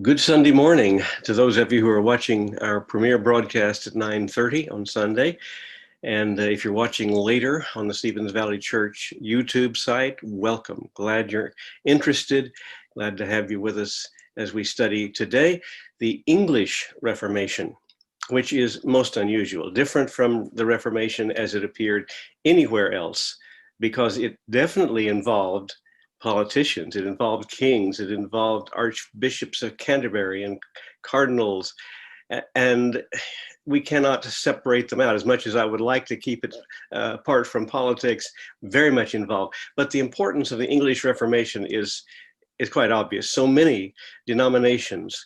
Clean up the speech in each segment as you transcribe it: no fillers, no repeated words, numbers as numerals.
Good Sunday morning to those of you who are watching our premiere broadcast at 9:30 on Sunday. And if you're watching later on the Stevens Valley Church YouTube site, welcome. Glad you're interested. Glad to have you with us as we study today the English Reformation, which is most unusual, different from the Reformation as it appeared anywhere else, because it definitely involved politicians, it involved kings, it involved archbishops of Canterbury and cardinals, and we cannot separate them out. As much as I would like to keep it apart from politics, very much involved. But the importance of the English Reformation is quite obvious. So many denominations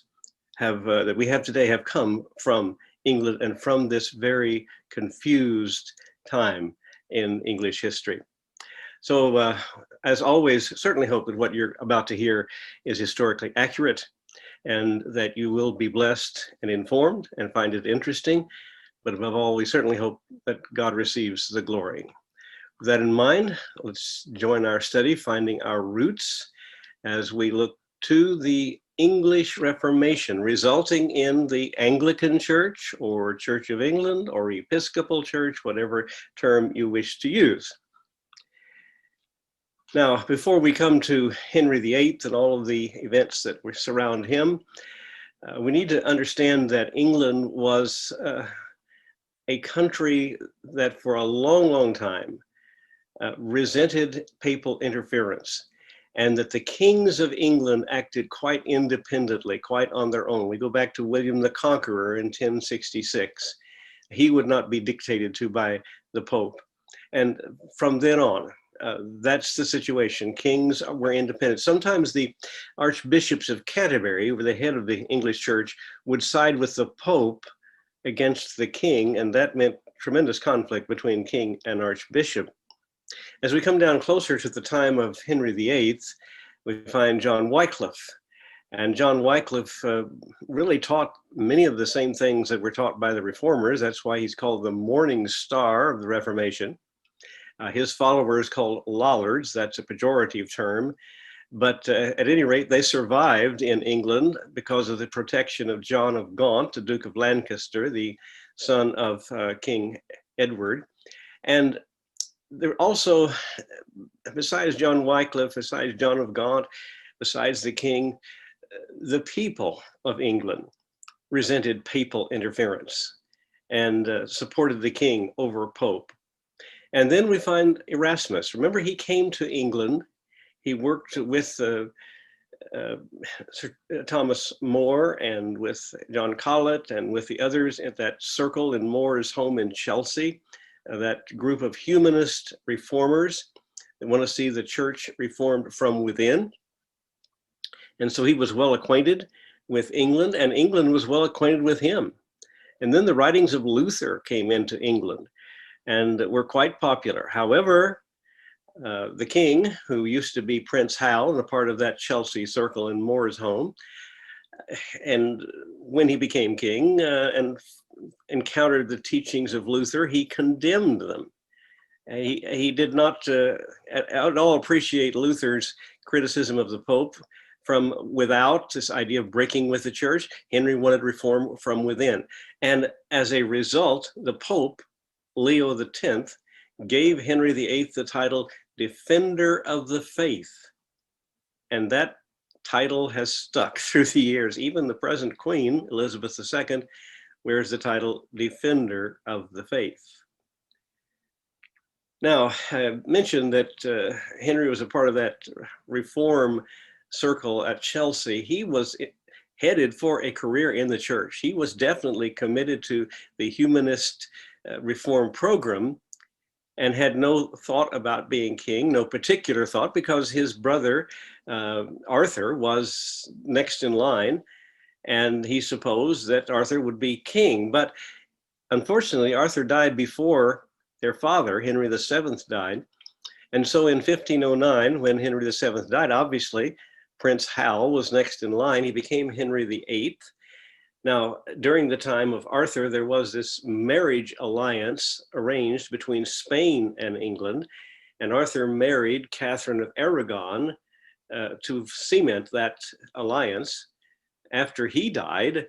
that we have today have come from England and from this very confused time in English history. So as always, certainly hope that what you're about to hear is historically accurate and that you will be blessed and informed and find it interesting. But above all, we certainly hope that God receives the glory. With that in mind, let's join our study, Finding Our Roots, as we look to the English Reformation, resulting in the Anglican Church or Church of England or Episcopal Church, whatever term you wish to use. Now, before we come to Henry VIII and all of the events that surround him, we need to understand that England was a country that for a long, long time resented papal interference, and that the kings of England acted quite independently, quite on their own. We go back to William the Conqueror in 1066. He would not be dictated to by the Pope. And from then on, that's the situation. Kings were independent. Sometimes the archbishops of Canterbury, who were the head of the English church, would side with the Pope against the king, and that meant tremendous conflict between king and archbishop. As we come down closer to the time of Henry VIII, we find John Wycliffe. And John Wycliffe really taught many of the same things that were taught by the Reformers. That's why he's called the morning star of the Reformation. His followers called Lollards, that's a pejorative term, but at any rate, they survived in England because of the protection of John of Gaunt, the Duke of Lancaster, the son of King Edward. And there also, besides John Wycliffe, besides John of Gaunt, besides the king, the people of England resented papal interference and supported the king over Pope. And then we find Erasmus. Remember, he came to England. He worked with Sir Thomas More and with John Colet and with the others at that circle in More's home in Chelsea, that group of humanist reformers that want to see the church reformed from within. And so he was well acquainted with England, and England was well acquainted with him. And then the writings of Luther came into England and were quite popular. However, the king, who used to be Prince Hal and a part of that Chelsea circle in More's home, and when he became king and encountered the teachings of Luther, he condemned them. He did not at all appreciate Luther's criticism of the Pope from without, this idea of breaking with the church. Henry wanted reform from within. And as a result, the Pope, Leo X, gave Henry VIII the title Defender of the Faith. And that title has stuck through the years. Even the present Queen, Elizabeth II, wears the title Defender of the Faith. Now, I mentioned that Henry was a part of that reform circle at Chelsea. He was headed for a career in the church. He was definitely committed to the humanist reform program and had no thought about being king, no particular thought, because his brother Arthur was next in line, and he supposed that Arthur would be king. But unfortunately, Arthur died before their father, Henry VII, died. And so in 1509, when Henry VII died, obviously, Prince Hal was next in line. He became Henry VIII. Now, during the time of Arthur, there was this marriage alliance arranged between Spain and England, and Arthur married Catherine of Aragon to cement that alliance. after he died,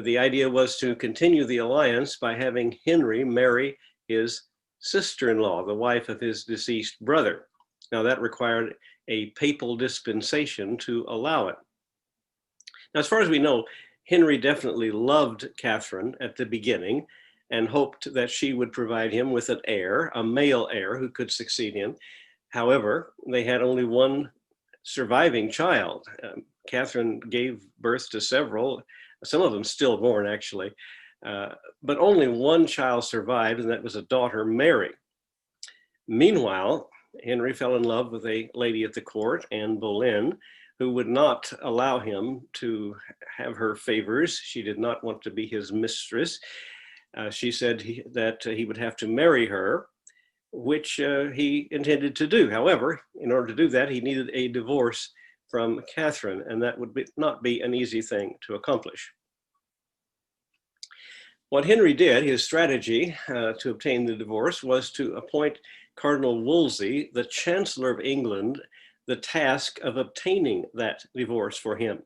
the idea was to continue the alliance by having Henry marry his sister-in-law, the wife of his deceased brother. Now that required a papal dispensation to allow it. Now, as far as we know, Henry definitely loved Catherine at the beginning and hoped that she would provide him with an heir, a male heir who could succeed him. However, they had only one surviving child. Catherine gave birth to several, some of them stillborn actually, but only one child survived, and that was a daughter, Mary. Meanwhile, Henry fell in love with a lady at the court, Anne Boleyn, who would not allow him to have her favors. She did not want to be his mistress. She said that he would have to marry her, which he intended to do. However, in order to do that, he needed a divorce from Catherine, and that would not be an easy thing to accomplish. What Henry did, his strategy to obtain the divorce, was to appoint Cardinal Wolsey, the Chancellor of England, the task of obtaining that divorce for him.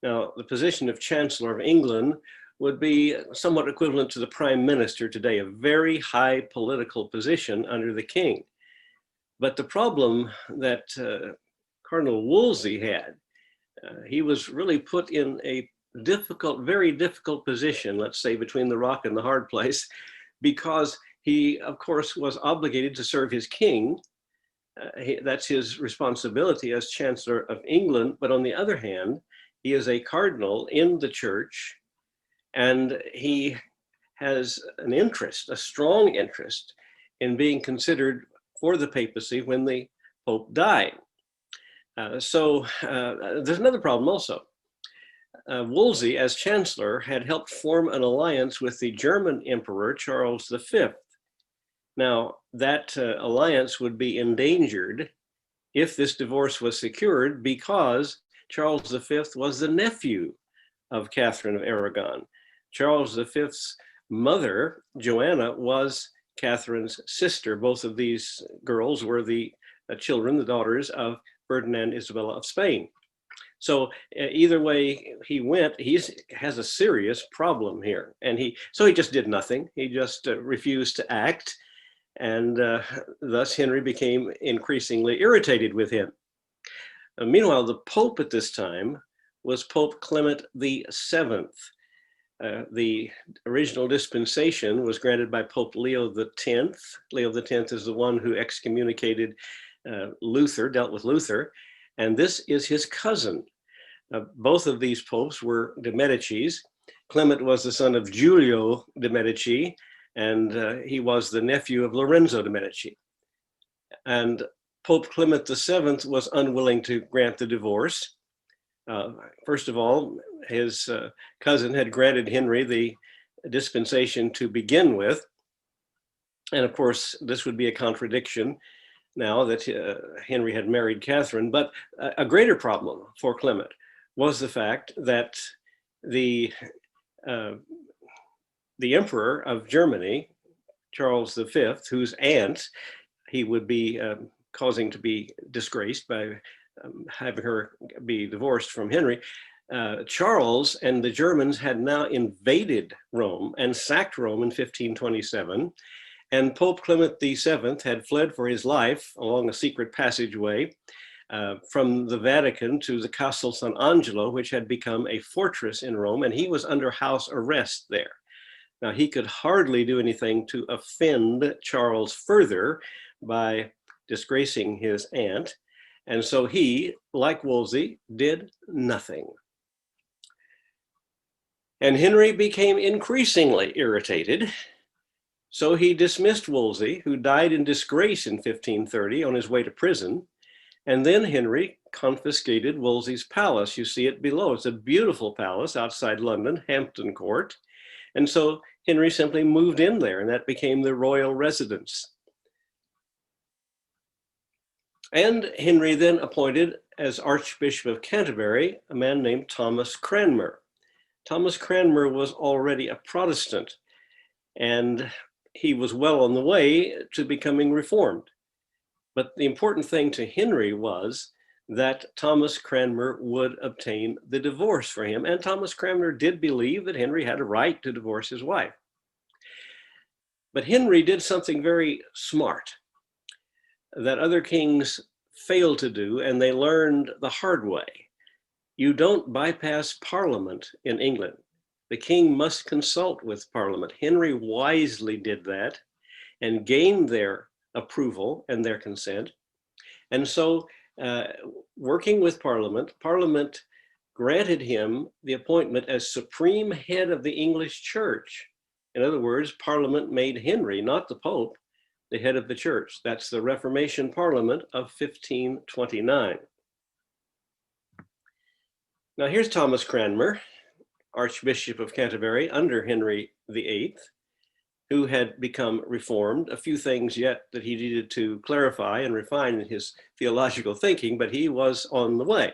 Now, the position of Chancellor of England would be somewhat equivalent to the Prime Minister today, a very high political position under the king. But the problem that Cardinal Wolsey had, he was really put in a difficult, very difficult position, let's say between the rock and the hard place, because he, of course, was obligated to serve his king. That's his responsibility as Chancellor of England. But on the other hand, he is a cardinal in the church, and he has an interest, a strong interest, in being considered for the papacy when the Pope died. So there's another problem also. Wolsey, as Chancellor, had helped form an alliance with the German Emperor, Charles V. Now, that alliance would be endangered if this divorce was secured, because Charles V was the nephew of Catherine of Aragon. Charles V's mother, Joanna, was Catherine's sister. Both of these girls were the children, the daughters of Ferdinand Isabella of Spain. So either way he went, he has a serious problem here. And so he just did nothing. He just refused to act. And thus Henry became increasingly irritated with him. Meanwhile, the Pope at this time was Pope Clement VII. The original dispensation was granted by Pope Leo X. Leo X is the one who excommunicated Luther, dealt with Luther, and this is his cousin. Both of these popes were de Medicis. Clement was the son of Giulio de Medici, and he was the nephew of Lorenzo de Medici. And Pope Clement VII was unwilling to grant the divorce. First of all, his cousin had granted Henry the dispensation to begin with. And of course, this would be a contradiction now that Henry had married Catherine. But a greater problem for Clement was the fact that the Emperor of Germany, Charles V, whose aunt he would be causing to be disgraced by having her be divorced from Henry, Charles and the Germans had now invaded Rome and sacked Rome in 1527. And Pope Clement VII had fled for his life along a secret passageway from the Vatican to the Castle San Angelo, which had become a fortress in Rome, and he was under house arrest there. Now, he could hardly do anything to offend Charles further by disgracing his aunt. And so he, like Wolsey, did nothing. And Henry became increasingly irritated. So he dismissed Wolsey, who died in disgrace in 1530 on his way to prison. And then Henry confiscated Wolsey's palace. You see it below. It's a beautiful palace outside London, Hampton Court. And so Henry simply moved in there, and that became the royal residence. And Henry then appointed as Archbishop of Canterbury a man named Thomas Cranmer. Thomas Cranmer was already a Protestant, and he was well on the way to becoming Reformed. But the important thing to Henry was that Thomas Cranmer would obtain the divorce for him. And Thomas Cranmer did believe that Henry had a right to divorce his wife. But Henry did something very smart that other kings failed to do, and they learned the hard way. You don't bypass Parliament in England. The king must consult with Parliament. Henry wisely did that and gained their approval and their consent. And so, working with Parliament, Parliament granted him the appointment as supreme head of the English Church. In other words, Parliament made Henry, not the Pope, the head of the church. That's the Reformation Parliament of 1529. Now here's Thomas Cranmer, Archbishop of Canterbury under Henry VIII, who had become reformed. A few things yet that he needed to clarify and refine in his theological thinking, but he was on the way.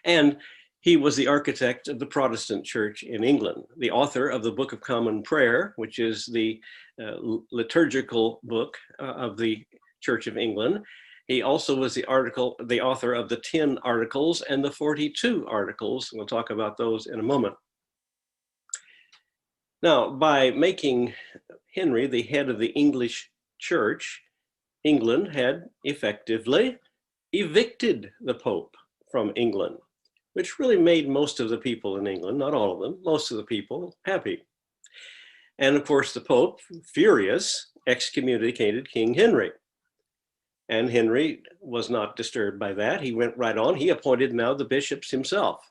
And he was the architect of the Protestant church in England, the author of the Book of Common Prayer, which is the liturgical book of the Church of England. He also was the author of the 10 Articles and the 42 Articles. We'll talk about those in a moment. Now, by making Henry the head of the English church, England had effectively evicted the Pope from England, which really made most of the people in England, not all of them, most of the people happy. And of course, the Pope, furious, excommunicated King Henry. And Henry was not disturbed by that. He went right on. He appointed now the bishops himself.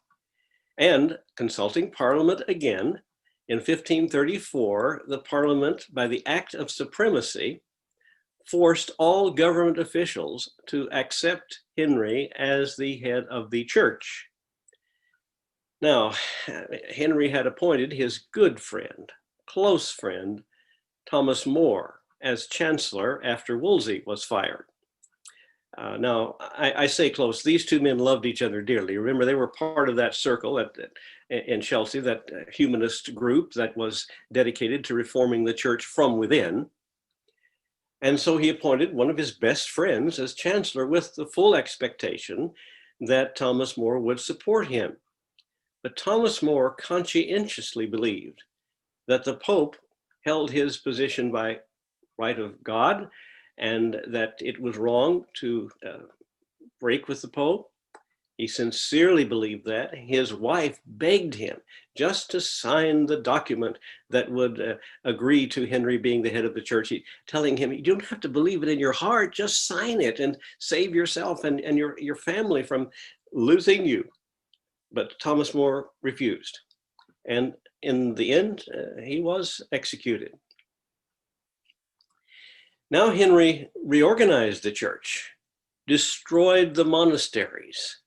And consulting Parliament again, in 1534, the Parliament, by the Act of Supremacy, forced all government officials to accept Henry as the head of the church. Now, Henry had appointed his good friend, close friend, Thomas More, as chancellor after Wolsey was fired. Now, I say close, these two men loved each other dearly. Remember, they were part of that circle in Chelsea, that humanist group that was dedicated to reforming the church from within. And so he appointed one of his best friends as chancellor with the full expectation that Thomas More would support him. But Thomas More conscientiously believed that the Pope held his position by right of God, and that it was wrong to break with the Pope. He sincerely believed that. His wife begged him just to sign the document that would agree to Henry being the head of the church, telling him, you don't have to believe it in your heart, just sign it and save yourself and your family from losing you. But Thomas More refused. And in the end, he was executed. Now Henry reorganized the church, destroyed the monasteries,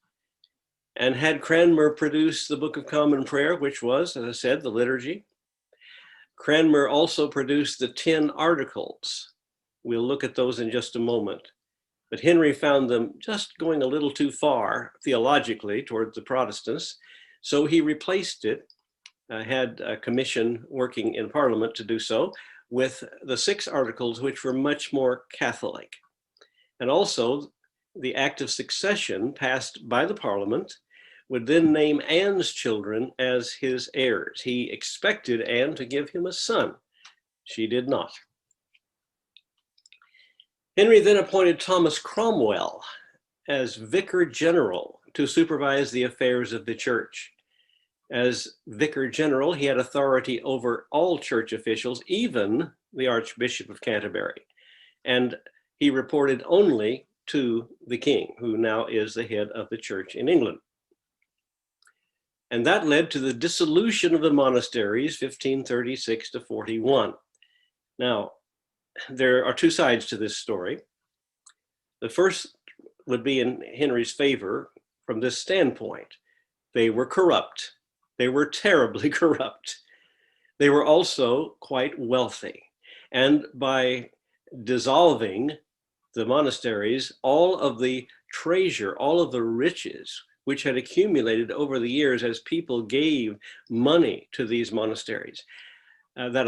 and had Cranmer produce the Book of Common Prayer, which was, as I said, the Liturgy. Cranmer also produced the 10 Articles. We'll look at those in just a moment. But Henry found them just going a little too far theologically towards the Protestants, so he replaced it, had a commission working in Parliament to do so, with the 6 Articles, which were much more Catholic. And also, the Act of Succession passed by the Parliament would then name Anne's children as his heirs. He expected Anne to give him a son. She did not. Henry then appointed Thomas Cromwell as Vicar General to supervise the affairs of the church. As Vicar General, he had authority over all church officials, even the Archbishop of Canterbury. And he reported only to the king, who now is the head of the church in England. And that led to the dissolution of the monasteries, 1536 to 41. Now, there are 2 sides to this story. The first would be in Henry's favor from this standpoint. They were corrupt. They were terribly corrupt. They were also quite wealthy. And by dissolving the monasteries, all of the treasure, all of the riches which had accumulated over the years as people gave money to these monasteries, that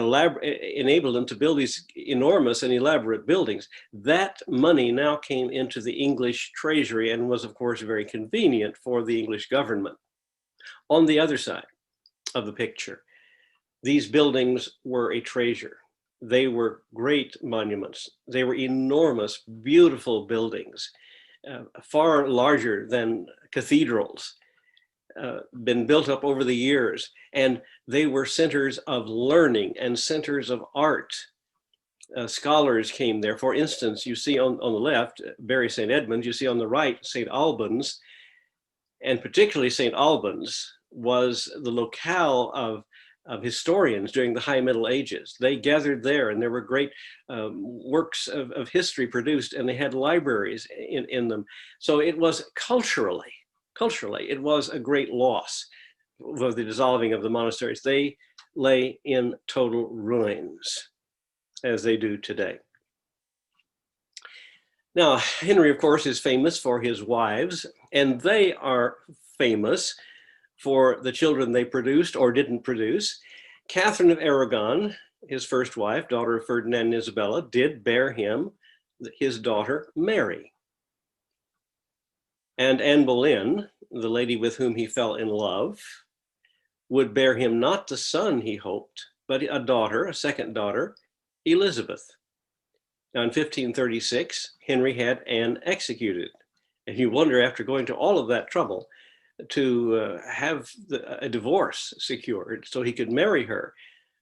enabled them to build these enormous and elaborate buildings. That money now came into the English treasury and was, of course, very convenient for the English government. On the other side of the picture, these buildings were a treasure. They were great monuments. They were enormous, beautiful buildings, far larger than cathedrals. Been built up over the years, and they were centers of learning and centers of art. Scholars came there. For instance, you see on the left, Bury St. Edmunds, you see on the right, St. Albans, and particularly St. Albans was the locale of historians during the High Middle Ages. They gathered there, and there were great works of history produced, and they had libraries in them. So it was culturally, it was a great loss of the dissolving of the monasteries. They lay in total ruins, as they do today. Now, Henry, of course, is famous for his wives, and they are famous for the children they produced or didn't produce. Catherine of Aragon, his first wife, daughter of Ferdinand and Isabella, did bear him his daughter, Mary. And Anne Boleyn, the lady with whom he fell in love, would bear him not the son he hoped, but a daughter, a second daughter, Elizabeth. Now in 1536, Henry had Anne executed. And you wonder, after going to all of that trouble, to have a divorce secured so he could marry her.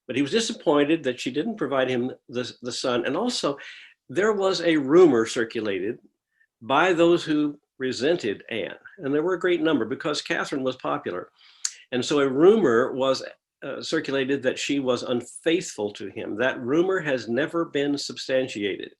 But he was disappointed that she didn't provide him the son. And also, there was a rumor circulated by those who resented Anne, and there were a great number because Catherine was popular. And so a rumor was circulated that she was unfaithful to him. That rumor has never been substantiated.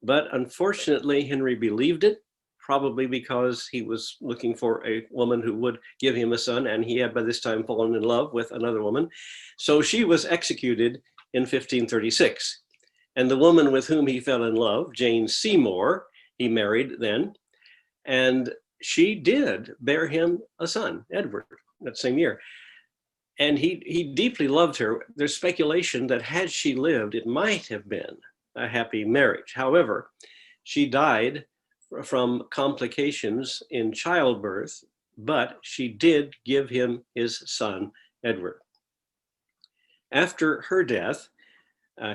But unfortunately, Henry believed it, probably because he was looking for a woman who would give him a son, and he had by this time fallen in love with another woman. So she was executed in 1536. And the woman with whom he fell in love, Jane Seymour, he married then, and she did bear him a son, Edward, that same year. And he deeply loved her. There's speculation that had she lived, it might have been a happy marriage. However, she died from complications in childbirth, but she did give him his son, Edward. After her death,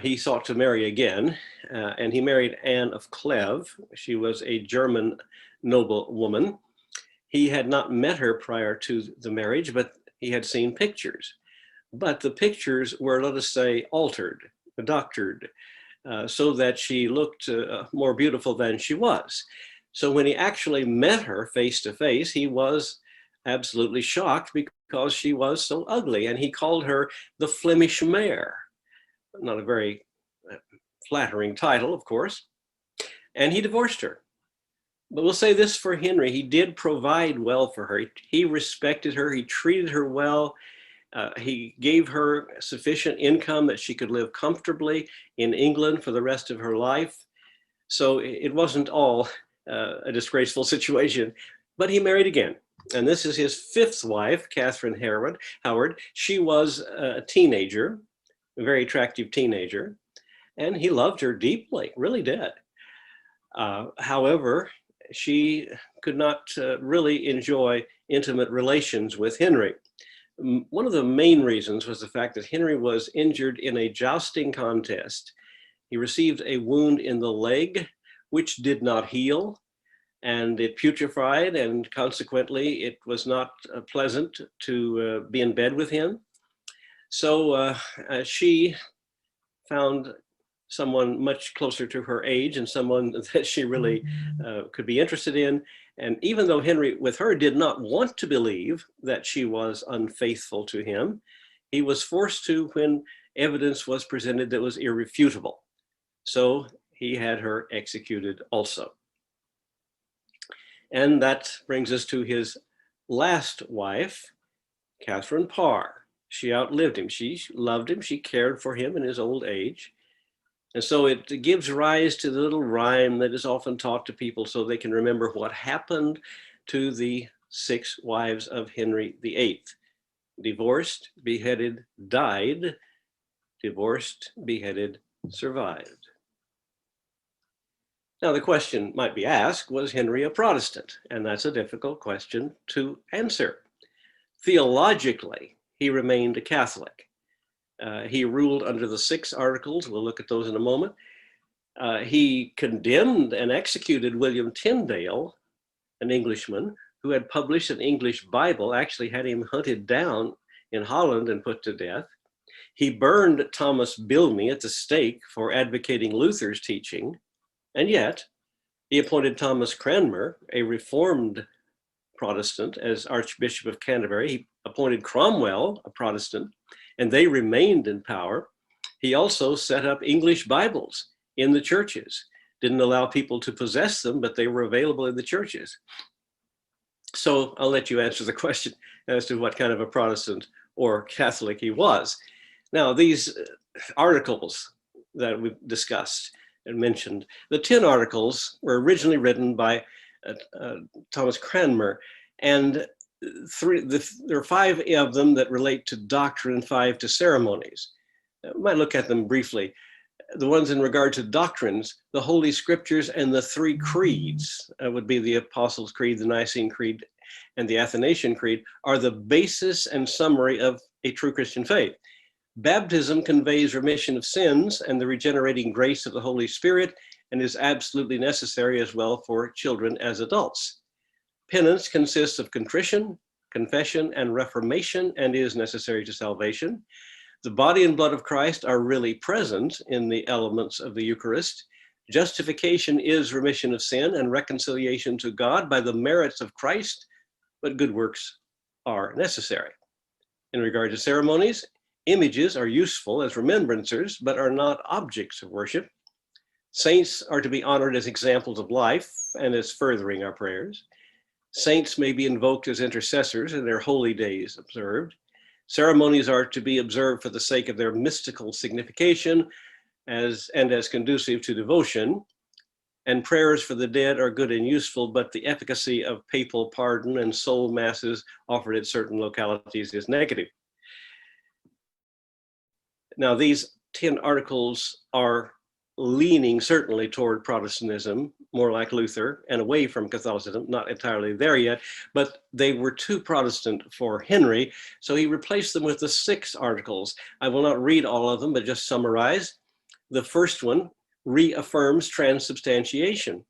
he sought to marry again, and he married Anne of Clèves. She was a German noblewoman. He had not met her prior to the marriage, but he had seen pictures. But the pictures were, let us say, altered, doctored, so that she looked more beautiful than she was. So when he actually met her face to face, he was absolutely shocked because she was so ugly, and he called her the Flemish mare. Not a very flattering title, of course. And he divorced her. But we'll say this for Henry, he did provide well for her. He respected her, he treated her well. He gave her sufficient income that she could live comfortably in England for the rest of her life. So it wasn't all a disgraceful situation, but he married again. And this is his fifth wife, Catherine Howard. She was a teenager, a very attractive teenager, and he loved her deeply, really did. However, she could not really enjoy intimate relations with Henry. One of the main reasons was the fact that Henry was injured in a jousting contest. He received a wound in the leg, which did not heal, and it putrefied, and consequently, it was not pleasant to be in bed with him. So she found someone much closer to her age and someone that she really could be interested in. And even though Henry, with her, did not want to believe that she was unfaithful to him, he was forced to when evidence was presented that was irrefutable. So he had her executed also. And that brings us to his last wife, Catherine Parr. She outlived him. She loved him. She cared for him in his old age. And so it gives rise to the little rhyme that is often taught to people so they can remember what happened to the 6 wives of Henry VIII. Divorced, beheaded, died, divorced, beheaded, survived. Now the question might be asked, was Henry a Protestant? And that's a difficult question to answer. Theologically, he remained a Catholic. He ruled under the 6 Articles. We'll look at those in a moment. He condemned and executed William Tyndale, an Englishman, who had published an English Bible, actually had him hunted down in Holland and put to death. He burned Thomas Bilmy at the stake for advocating Luther's teaching. And yet, he appointed Thomas Cranmer, a Reformed Protestant, as Archbishop of Canterbury. He appointed Cromwell, a Protestant, and they remained in power. He also set up English Bibles in the churches, didn't allow people to possess them, but they were available in the churches. So I'll let you answer the question as to what kind of a Protestant or Catholic he was. Now, these articles that we've discussed and mentioned, the 10 articles were originally written by Thomas Cranmer, and there are 5 of them that relate to doctrine, 5 to ceremonies. We might look at them briefly. The ones in regard to doctrines, the Holy Scriptures and the 3 creeds, would be the Apostles' Creed, the Nicene Creed, and the Athanasian Creed, are the basis and summary of a true Christian faith. Baptism conveys remission of sins and the regenerating grace of the Holy Spirit, and is absolutely necessary as well for children as adults. Penance consists of contrition, confession, and reformation, and is necessary to salvation. The body and blood of Christ are really present in the elements of the Eucharist. Justification is remission of sin and reconciliation to God by the merits of Christ, but good works are necessary. In regard to ceremonies, images are useful as remembrancers, but are not objects of worship. Saints are to be honored as examples of life and as furthering our prayers. Saints may be invoked as intercessors in their holy days observed. Ceremonies are to be observed for the sake of their mystical signification and as conducive to devotion. And prayers for the dead are good and useful, but the efficacy of papal pardon and soul masses offered at certain localities is negative. Now, these 10 articles are leaning certainly toward Protestantism, more like Luther, and away from Catholicism, not entirely there yet, but they were too Protestant for Henry, so he replaced them with the 6 articles. I will not read all of them, but just summarize. The first one reaffirms transubstantiation.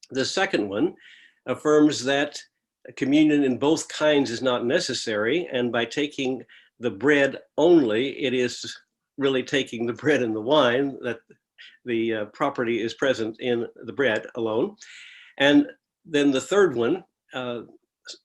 The second one affirms that communion in both kinds is not necessary, and by taking the bread only, it is really taking the bread and the wine, that the property is present in the bread alone. And then the third one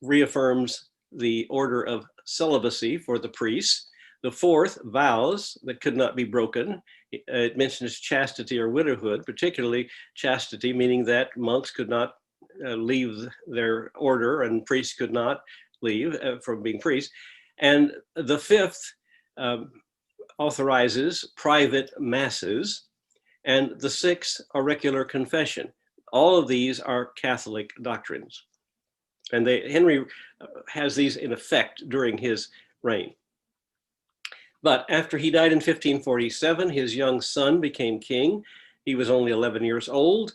reaffirms the order of celibacy for the priests. The fourth, vows that could not be broken. It mentions chastity or widowhood, particularly chastity, meaning that monks could not leave their order and priests could not leave from being priests. And the fifth authorizes private masses, and the sixth, auricular confession. All of these are Catholic doctrines. And Henry has these in effect during his reign. But after he died in 1547, his young son became king. He was only 11 years old.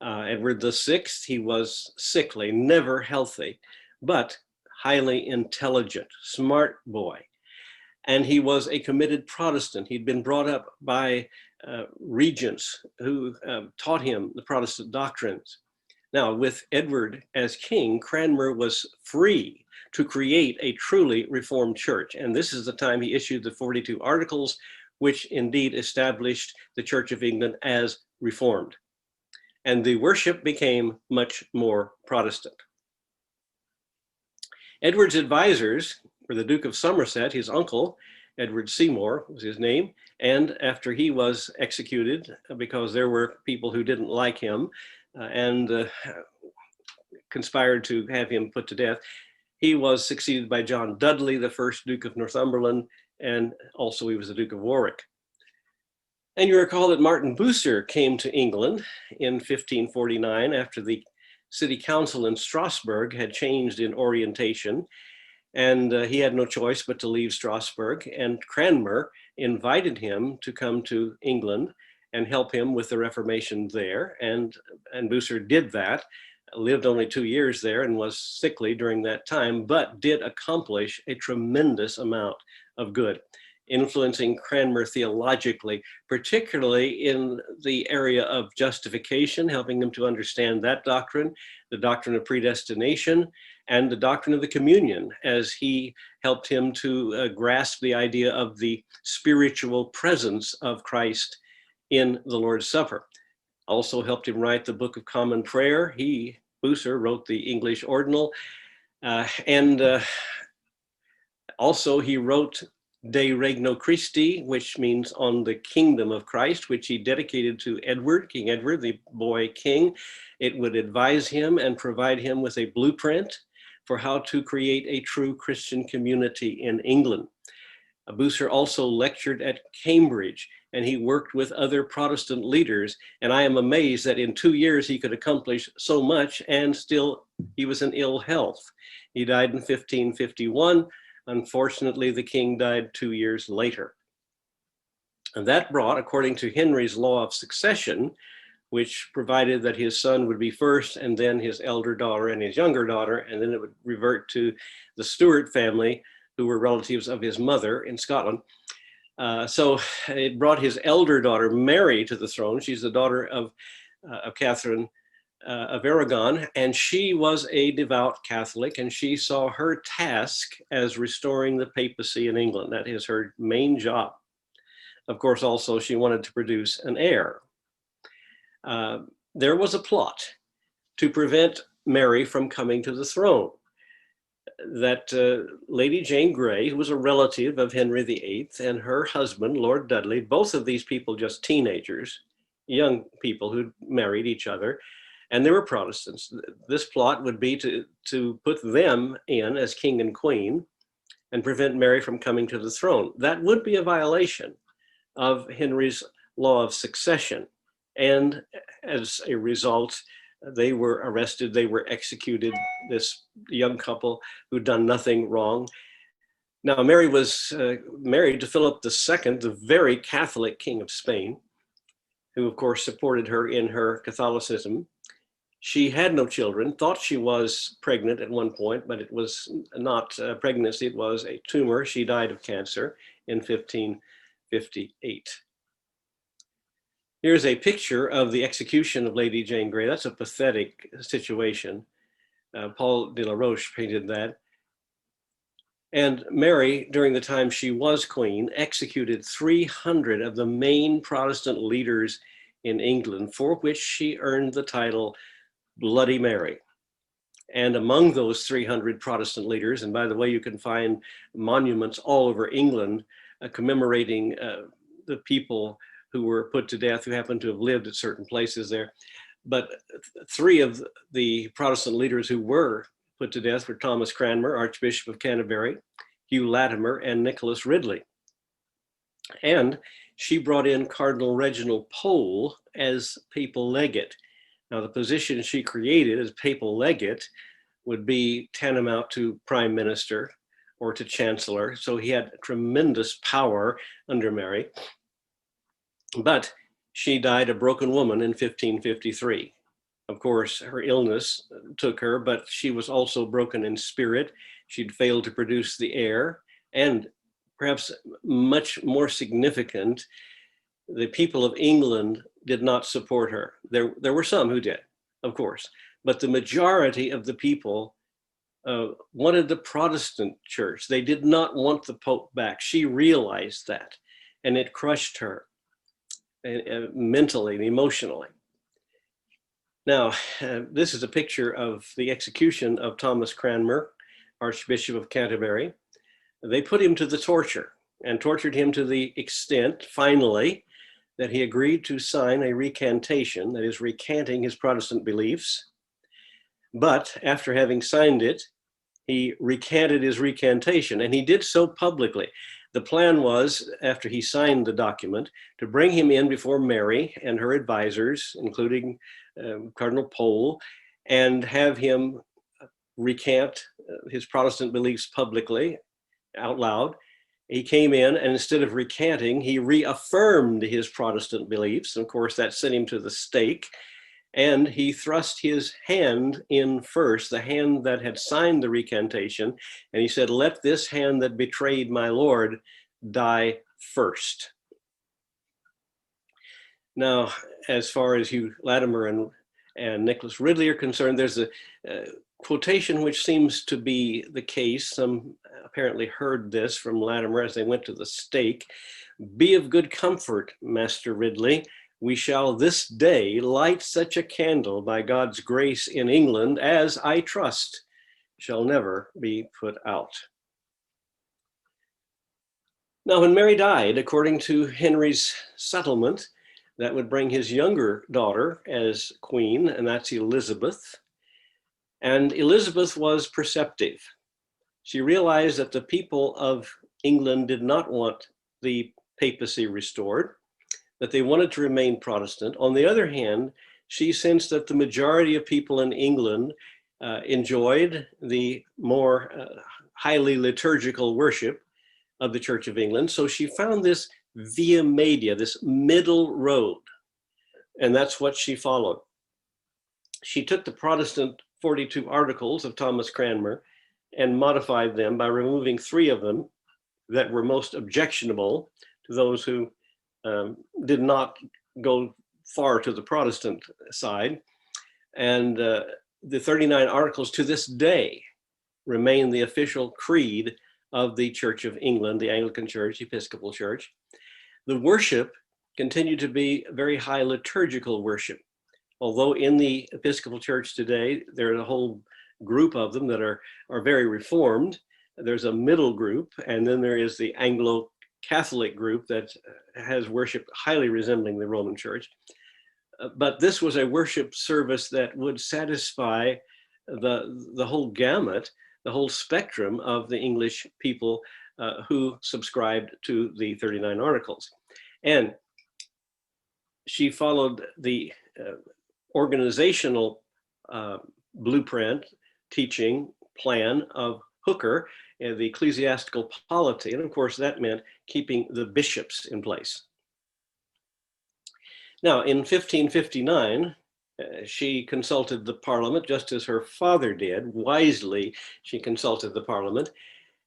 Edward VI, he was sickly, never healthy, but highly intelligent, smart boy. And he was a committed Protestant. He'd been brought up by regents who taught him the Protestant doctrines. Now, with Edward as king, Cranmer was free to create a truly reformed church. And this is the time he issued the 42 Articles, which indeed established the Church of England as reformed. And the worship became much more Protestant. Edward's advisors were the Duke of Somerset, his uncle, Edward Seymour was his name. And after he was executed, because there were people who didn't like him and conspired to have him put to death, he was succeeded by John Dudley, the first Duke of Northumberland, and also he was the Duke of Warwick. And you recall that Martin Bucer came to England in 1549 after the city council in Strasbourg had changed in orientation, and he had no choice but to leave Strasbourg. And Cranmer invited him to come to England and help him with the Reformation there. And BUCER did that, lived only 2 years there and was sickly during that time, but did accomplish a tremendous amount of good, influencing CRANMER theologically, particularly in the area of justification, helping him to understand that doctrine, the doctrine of predestination, and the doctrine of the communion, as he helped him to grasp the idea of the spiritual presence of Christ in the Lord's Supper. Also helped him write the Book of Common Prayer. BUCER wrote the English Ordinal, and also he wrote De Regno Christi, which means on the kingdom of Christ, which he dedicated to Edward, King Edward, the boy king. It would advise him and provide him with a blueprint for how to create a true Christian community in England. BUCER also lectured at Cambridge, and he worked with other Protestant leaders. And I am amazed that in 2 years he could accomplish so much, and still he was in ill health. He died in 1551. Unfortunately, the king died 2 years later. And that brought, according to Henry's law of succession, which provided that his son would be first, and then his elder daughter and his younger daughter, and then it would revert to the Stuart family, who were relatives of his mother in Scotland. So it brought his elder daughter, Mary, to the throne. She's the daughter of Catherine of Aragon, and she was a devout Catholic, and she saw her task as restoring the papacy in England. That is her main job. Of course, also she wanted to produce an heir. There was a plot to prevent Mary from coming to the throne. That Lady Jane Grey, who was a relative of Henry VIII, and her husband, Lord Dudley, both of these people just teenagers, young people who married each other, and they were Protestants. This plot would be to put them in as king and queen and prevent Mary from coming to the throne. That would be a violation of Henry's law of succession. And as a result, they were arrested, they were executed, this young couple who'd done nothing wrong. Now, Mary was married to Philip II, the very Catholic king of Spain, who of course supported her in her Catholicism. She had no children, thought she was pregnant at one point, but it was not a pregnancy, it was a tumor. She died of cancer in 1558. Here's a picture of the execution of Lady Jane Grey. That's a pathetic situation. Paul de la Roche painted that. And Mary, during the time she was queen, executed 300 of the main Protestant leaders in England, for which she earned the title Bloody Mary. And among those 300 Protestant leaders, and by the way, you can find monuments all over England commemorating the people who were put to death, who happened to have lived at certain places there. But 3 of the Protestant leaders who were put to death were Thomas Cranmer, Archbishop of Canterbury, Hugh Latimer, and Nicholas Ridley. And she brought in Cardinal Reginald Pole as papal legate. Now, the position she created as papal legate would be tantamount to prime minister or to chancellor. So he had tremendous power under Mary. But she died a broken woman in 1553. Of course, her illness took her, but she was also broken in spirit. She'd failed to produce the heir, and perhaps much more significant, the people of England did not support her. There were some who did, of course, but the majority of the people wanted the Protestant church. They did not want the Pope back. She realized that, and it crushed her mentally and emotionally. Now, this is a picture of the execution of Thomas Cranmer, Archbishop of Canterbury. They put him to the torture and tortured him to the extent, finally, that he agreed to sign a recantation, that is, recanting his Protestant beliefs. But after having signed it, he recanted his recantation, and he did so publicly. The plan was, after he signed the document, to bring him in before Mary and her advisors, including Cardinal Pole, and have him recant his Protestant beliefs publicly, out loud, He came in, and instead of recanting, he reaffirmed his Protestant beliefs. Of course, that sent him to the stake. And he thrust his hand in first, the hand that had signed the recantation. And he said, "Let this hand that betrayed my Lord die first." Now, as far as Hugh Latimer and Nicholas Ridley are concerned, there's a quotation which seems to be the case. Some apparently heard this from Latimer as they went to the stake. "Be of good comfort, Master Ridley. We shall this day light such a candle by God's grace in England as, I trust, shall never be put out." Now, when Mary died, according to Henry's settlement, that would bring his younger daughter as queen, and that's Elizabeth. And Elizabeth was perceptive. She realized that the people of England did not want the papacy restored, that they wanted to remain Protestant. On the other hand, she sensed that the majority of people in England enjoyed the more highly liturgical worship of the Church of England. So she found this via media, this middle road, and that's what she followed. She took the Protestant 42 Articles of Thomas Cranmer and modified them by removing 3 of them that were most objectionable to those who did not go far to the Protestant side. And the 39 Articles to this day remain the official creed of the Church of England, the Anglican Church, Episcopal Church. The worship continued to be very high liturgical worship. Although in the Episcopal Church today, there's a whole group of them that are very Reformed. There's a middle group, and then there is the Anglo-Catholic group that has worship highly resembling the Roman Church. But this was a worship service that would satisfy the whole gamut, the whole spectrum of the English people who subscribed to the 39 Articles. And she followed the organizational blueprint, teaching, plan of Hooker, the ecclesiastical polity. And of course, that meant keeping the bishops in place. Now, in 1559, she consulted the Parliament, just as her father did. Wisely, she consulted the Parliament.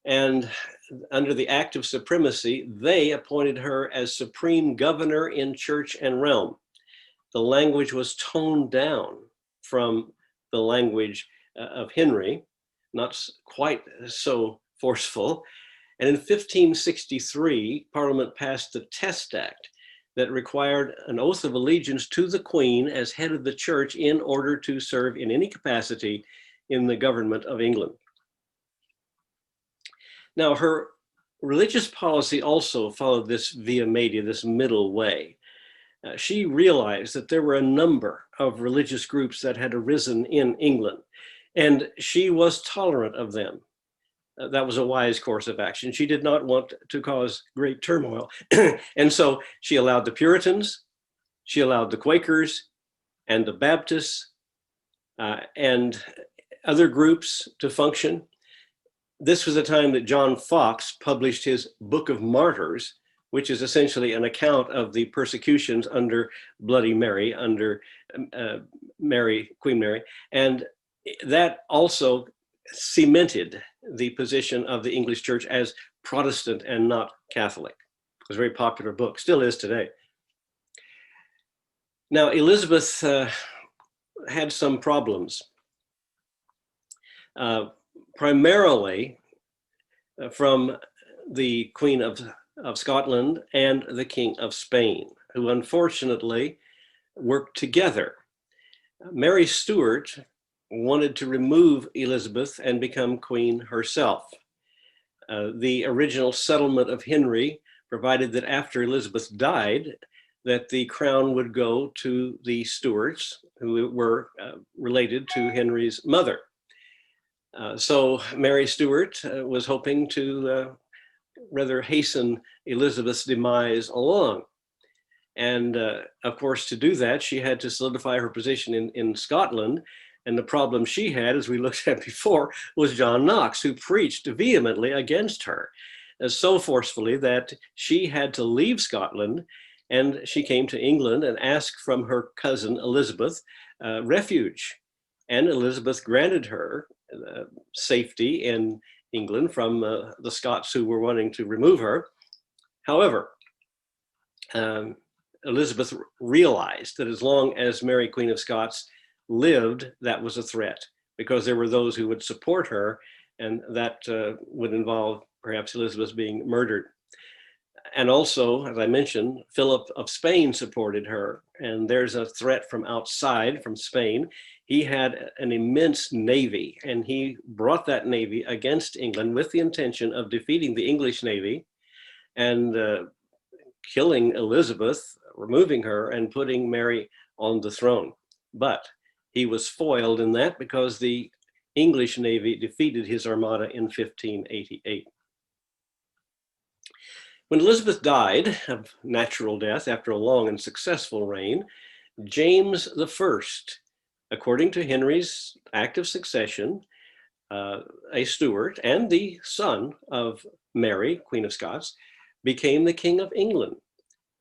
And under the Act of Supremacy, they appointed her as supreme governor in church and realm. The language was toned down from the language of Henry, not quite so forceful. And in 1563, Parliament passed the Test Act that required an oath of allegiance to the Queen as head of the church in order to serve in any capacity in the government of England. Now, her religious policy also followed this via media, this middle way. She realized that there were a number of religious groups that had arisen in England, and she was tolerant of them. That was a wise course of action. She did not want to cause great turmoil. And so she allowed the Puritans, she allowed the Quakers and the Baptists and other groups to function. This was the time that John Fox published his Book of Martyrs, which is essentially an account of the persecutions under Bloody Mary, under Queen Mary. And that also cemented the position of the English Church as Protestant and not Catholic. It was a very popular book, still is today. Now, Elizabeth had some problems, primarily from the Queen of Scotland and the King of Spain, who unfortunately worked together. Mary Stuart wanted to remove Elizabeth and become queen herself. The original settlement of Henry provided that after Elizabeth died, that the crown would go to the Stuarts, who were related to Henry's mother. So Mary Stuart was hoping to rather hasten Elizabeth's demise along. And of course, to do that, she had to solidify her position in Scotland. And the problem she had, as we looked at before, was John Knox, who preached vehemently against her. so forcefully that she had to leave Scotland, and she came to England and asked from her cousin Elizabeth refuge. And Elizabeth granted her safety in England from the Scots who were wanting to remove her. However, Elizabeth realized that as long as Mary, Queen of Scots, lived, that was a threat, because there were those who would support her, and that would involve perhaps Elizabeth being murdered. And also, as I mentioned, Philip of Spain supported her, and there's a threat from outside, from Spain. He had an immense navy, and he brought that navy against England with the intention of defeating the English navy and killing Elizabeth, removing her, and putting Mary on the throne. But he was foiled in that because the English navy defeated his armada in 1588. When Elizabeth died of natural death after a long and successful reign, James I, according to Henry's Act of Succession, a Stuart and the son of Mary, Queen of Scots, became the King of England.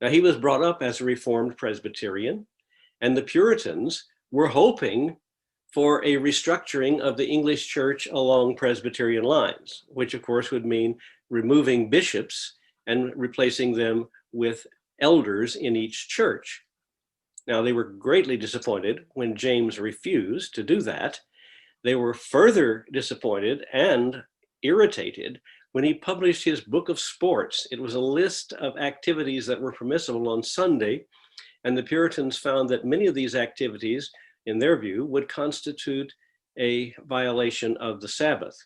Now, he was brought up as a Reformed Presbyterian, and the Puritans were hoping for a restructuring of the English church along Presbyterian lines, which of course would mean removing bishops and replacing them with elders in each church. Now, they were greatly disappointed when James refused to do that. They were further disappointed and irritated when he published his Book of Sports. It was a list of activities that were permissible on Sunday, and the Puritans found that many of these activities, in their view, would constitute a violation of the Sabbath.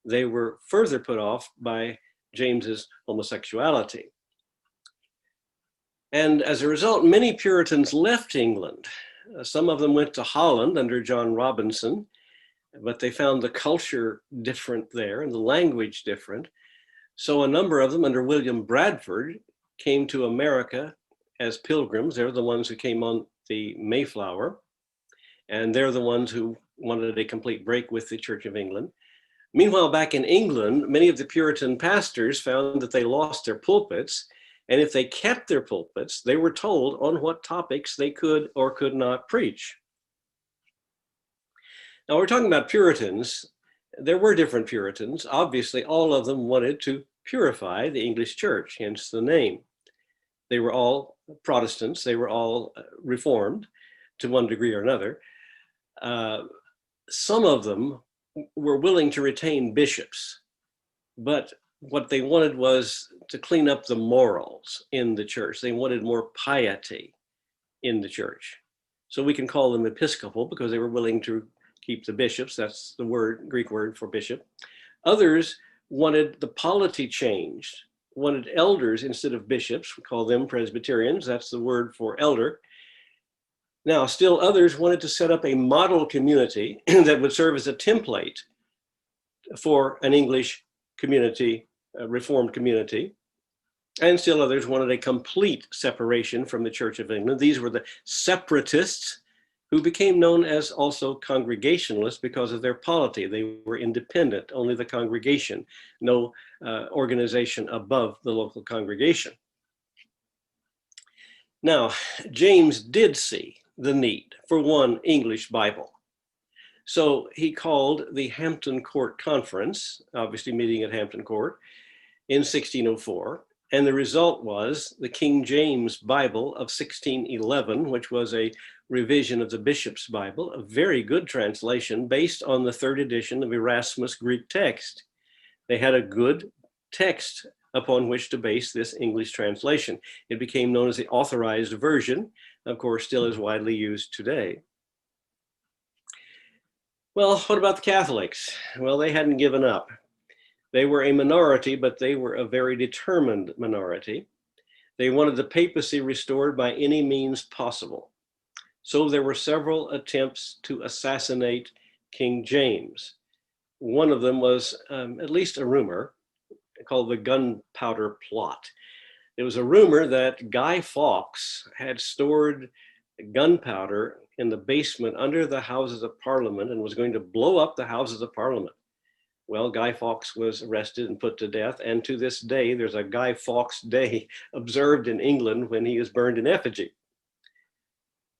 They were further put off by James's homosexuality. And as a result, many Puritans left England. Some of them went to Holland under John Robinson, but they found the culture different there and the language different. So a number of them under William Bradford came to America as pilgrims. They're the ones who came on the Mayflower, and they're the ones who wanted a complete break with the Church of England. Meanwhile, back in England, many of the Puritan pastors found that they lost their pulpits, and if they kept their pulpits, they were told on what topics they could or could not preach. Now, we're talking about Puritans. There were different Puritans. Obviously, all of them wanted to purify the English church, hence the name. They were all Protestants. They were all Reformed to one degree or another. Some of them were willing to retain bishops, but what they wanted was to clean up the morals in the church. They wanted more piety in the church. So we can call them Episcopal because they were willing to keep the bishops. That's the word, Greek word for bishop. Others wanted the polity changed, wanted elders instead of bishops. We call them Presbyterians. That's the word for elder. Now, still others wanted to set up a model community that would serve as a template for an English community, a Reformed community. And still others wanted a complete separation from the Church of England. These were the separatists, who became known as also Congregationalists because of their polity. They were independent, only the congregation, no organization above the local congregation. Now, James did see the need for one English Bible. So he called the Hampton Court Conference, obviously meeting at Hampton Court, in 1604. And the result was the King James Bible of 1611, which was a revision of the Bishop's Bible, a very good translation based on the third edition of Erasmus' Greek text. They had a good text upon which to base this English translation. It became known as the Authorized Version, of course, still is widely used today. Well, what about the Catholics? Well, they hadn't given up. They were a minority, but they were a very determined minority. They wanted the papacy restored by any means possible. So there were several attempts to assassinate King James. One of them was at least a rumor called the Gunpowder Plot. It was a rumor that Guy Fawkes had stored gunpowder in the basement under the Houses of Parliament and was going to blow up the Houses of Parliament. Well, Guy Fawkes was arrested and put to death, and to this day, there's a Guy Fawkes Day observed in England when he is burned in effigy.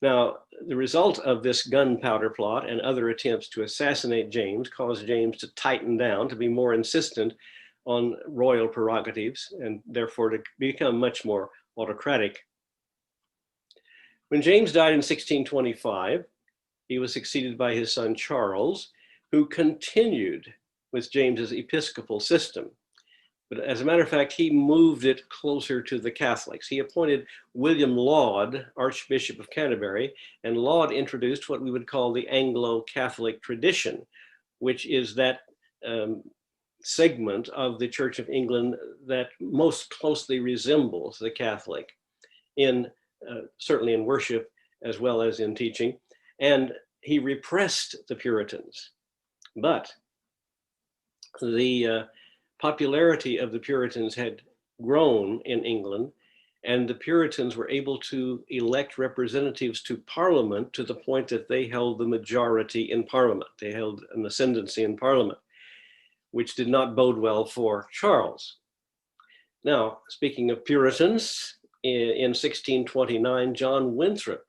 Now, the result of this gunpowder plot and other attempts to assassinate James caused James to tighten down, to be more insistent on royal prerogatives, and therefore to become much more autocratic. When James died in 1625, he was succeeded by his son Charles, who continued with James's episcopal system. But as a matter of fact, he moved it closer to the Catholics. He appointed William Laud, Archbishop of Canterbury, and Laud introduced what we would call the Anglo-Catholic tradition, which is that segment of the Church of England that most closely resembles the Catholic, in certainly in worship as well as in teaching. And he repressed the Puritans. But the popularity of the Puritans had grown in England, and the Puritans were able to elect representatives to Parliament to the point that they held the majority in Parliament. They held an ascendancy in Parliament, which did not bode well for Charles. Now, speaking of Puritans, in 1629, John Winthrop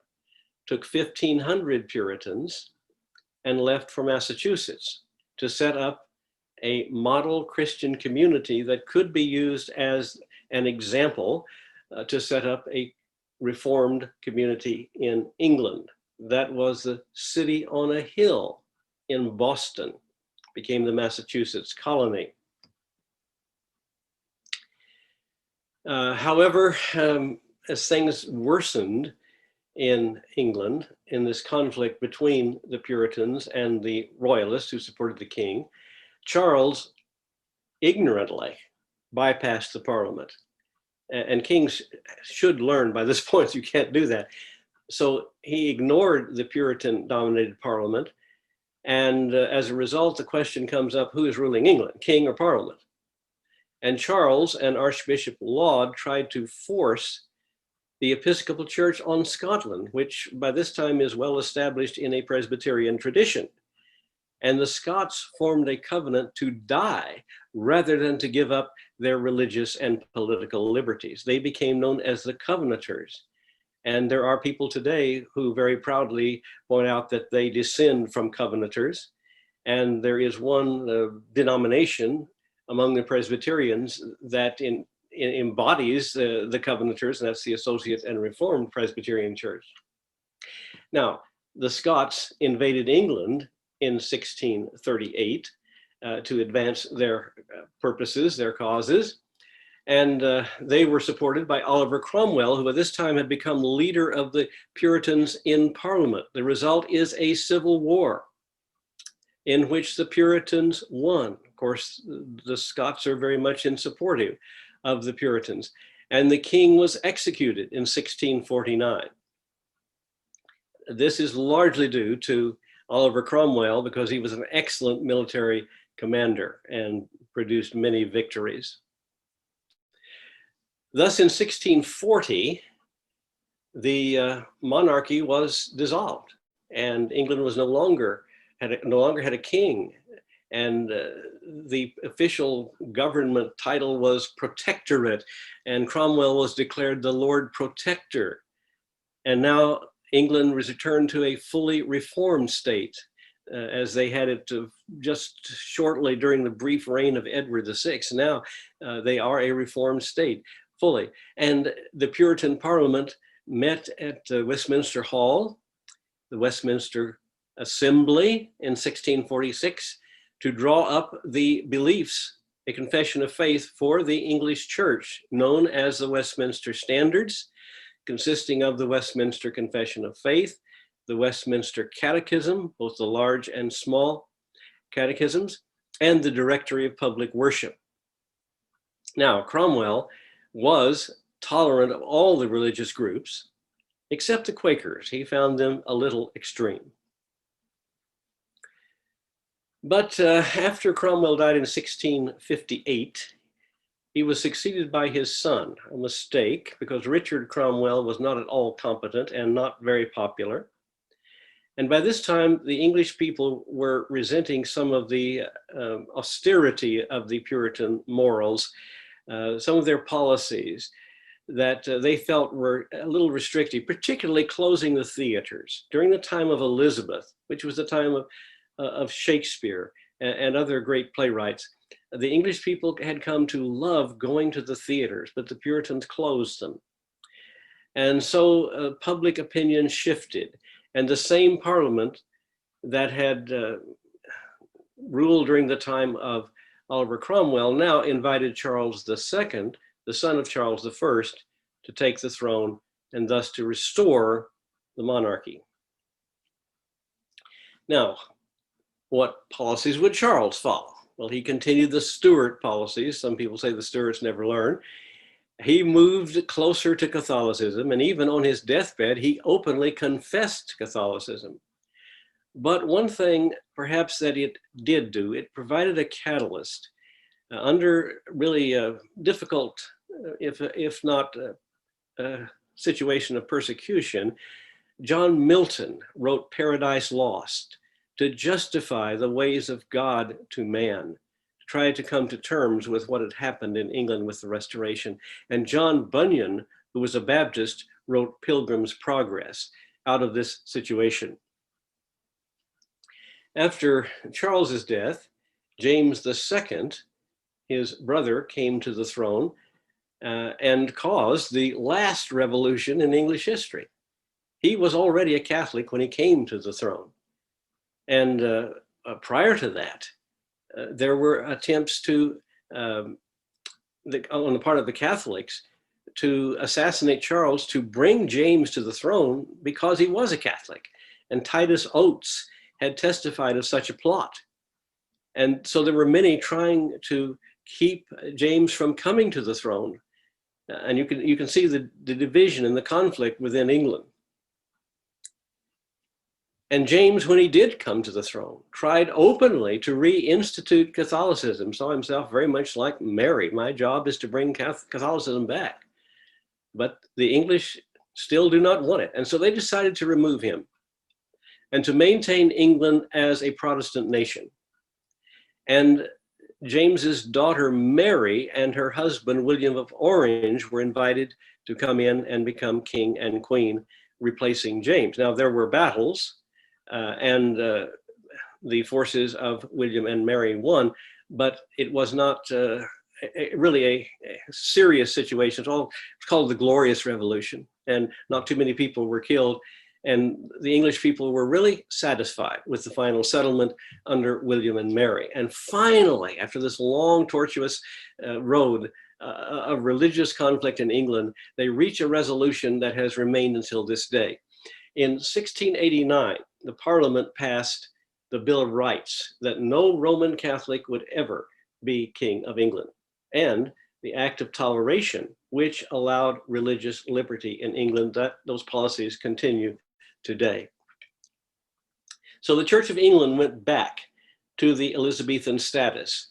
took 1,500 Puritans and left for Massachusetts to set up a model Christian community that could be used as an example to set up a Reformed community in England. That was the city on a hill in Boston, became the Massachusetts colony. However, as things worsened in England, in this conflict between the Puritans and the Royalists who supported the king, Charles ignorantly bypassed the Parliament. And kings should learn by this point, you can't do that. So he ignored the Puritan-dominated Parliament. And as a result, the question comes up, who is ruling England, king or Parliament? And Charles and Archbishop Laud tried to force the Episcopal Church on Scotland, which by this time is well established in a Presbyterian tradition. And the Scots formed a covenant to die rather than to give up their religious and political liberties. They became known as the Covenanters. And there are people today who very proudly point out that they descend from Covenanters. And there is one denomination among the Presbyterians that embodies the Covenanters, and that's the Associate and Reformed Presbyterian Church. Now, the Scots invaded England in 1638 to advance their purposes, their causes. And they were supported by Oliver Cromwell, who at this time had become leader of the Puritans in Parliament. The result is a civil war in which the Puritans won. Of course, the Scots are very much in support of the Puritans. And the king was executed in 1649. This is largely due to Oliver Cromwell because he was an excellent military commander and produced many victories. Thus, in 1640, the monarchy was dissolved, and England was no longer had a king, and the official government title was Protectorate, and Cromwell was declared the Lord Protector. And now England was returned to a fully reformed state, as they had it just shortly during the brief reign of Edward VI. Now they are a reformed state, fully. And the Puritan Parliament met at Westminster Hall, the Westminster Assembly in 1646, to draw up the beliefs, a confession of faith for the English Church, known as the Westminster Standards, consisting of the Westminster Confession of Faith, the Westminster Catechism, both the large and small catechisms, and the Directory of Public Worship. Now, Cromwell was tolerant of all the religious groups, except the Quakers. He found them a little extreme. But after Cromwell died in 1658, he was succeeded by his son, a mistake, because Richard Cromwell was not at all competent and not very popular. And by this time, the English people were resenting some of the austerity of the Puritan morals, some of their policies that they felt were a little restrictive, particularly closing the theaters. During the time of Elizabeth, which was the time of Shakespeare and other great playwrights, the English people had come to love going to the theaters, but the Puritans closed them. And so public opinion shifted, and the same Parliament that had ruled during the time of Oliver Cromwell now invited Charles II, the son of Charles I, to take the throne and thus to restore the monarchy. Now, what policies would Charles follow? Well, he continued the Stuart policies. Some people say the Stuarts never learned. He moved closer to Catholicism, and even on his deathbed, he openly confessed Catholicism. But one thing perhaps that it did do, it provided a catalyst under really difficult, if not a situation of persecution. John Milton wrote Paradise Lost to justify the ways of God to man, to try to come to terms with what had happened in England with the Restoration. And John Bunyan, who was a Baptist, wrote Pilgrim's Progress out of this situation. After Charles's death, James II, his brother, came to the throne and caused the last revolution in English history. He was already a Catholic when he came to the throne. And prior to that, there were attempts to, on the part of the Catholics, to assassinate Charles, to bring James to the throne because he was a Catholic. And Titus Oates had testified of such a plot. And so there were many trying to keep James from coming to the throne. And you can see the division and the conflict within England. And James, when he did come to the throne, tried openly to reinstitute Catholicism, saw himself very much like Mary. My job is to bring Catholicism back. But the English still do not want it. And so they decided to remove him and to maintain England as a Protestant nation. And James's daughter Mary and her husband William of Orange were invited to come in and become king and queen, replacing James. Now there were battles, and the forces of William and Mary won, but it was not really a serious situation. It's called the Glorious Revolution, and not too many people were killed. And the English people were really satisfied with the final settlement under William and Mary. And finally, after this long, tortuous road of religious conflict in England, they reach a resolution that has remained until this day. In 1689, the Parliament passed the Bill of Rights, that no Roman Catholic would ever be King of England, and the Act of Toleration, which allowed religious liberty in England. That those policies continue today. So the Church of England went back to the Elizabethan status,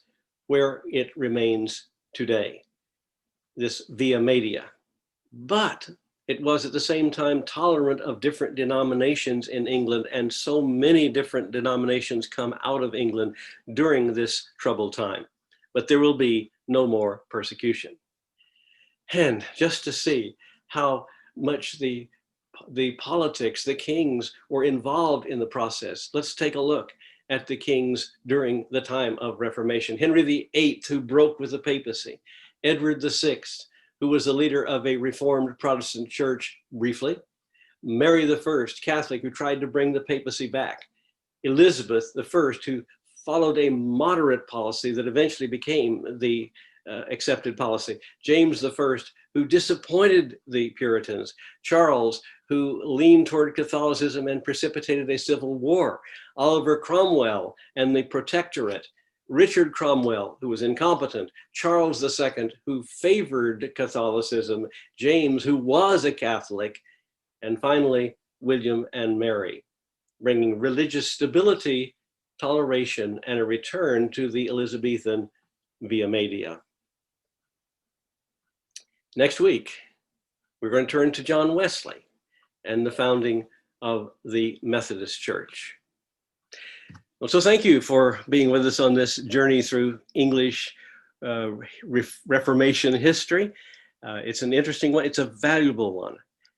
where it remains today, this via media. But it was at the same time tolerant of different denominations in England, and so many different denominations come out of England during this troubled time. But there will be no more persecution. And just to see how much the politics, the kings were involved in the process, let's take a look at the kings during the time of Reformation. Henry VIII, who broke with the papacy. Edward VI, who was the leader of a Reformed Protestant church briefly. Mary I, Catholic, who tried to bring the papacy back. Elizabeth I, who followed a moderate policy that eventually became the accepted policy. James I, who disappointed the Puritans. Charles, who leaned toward Catholicism and precipitated a civil war. Oliver Cromwell and the Protectorate. Richard Cromwell, who was incompetent. Charles II, who favored Catholicism. James, who was a Catholic. And finally, William and Mary, bringing religious stability, toleration, and a return to the Elizabethan via media. Next week, we're going to turn to John Wesley and the founding of the Methodist Church. Well, so thank you for being with us on this journey through English Reformation history. It's an interesting one. It's a valuable one,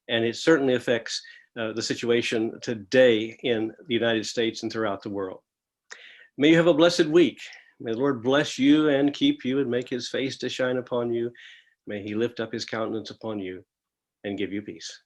and it certainly affects the situation today in the United States and throughout the world. May you have a blessed week. May the Lord bless you and keep you and make his face to shine upon you. May he lift up his countenance upon you and give you peace.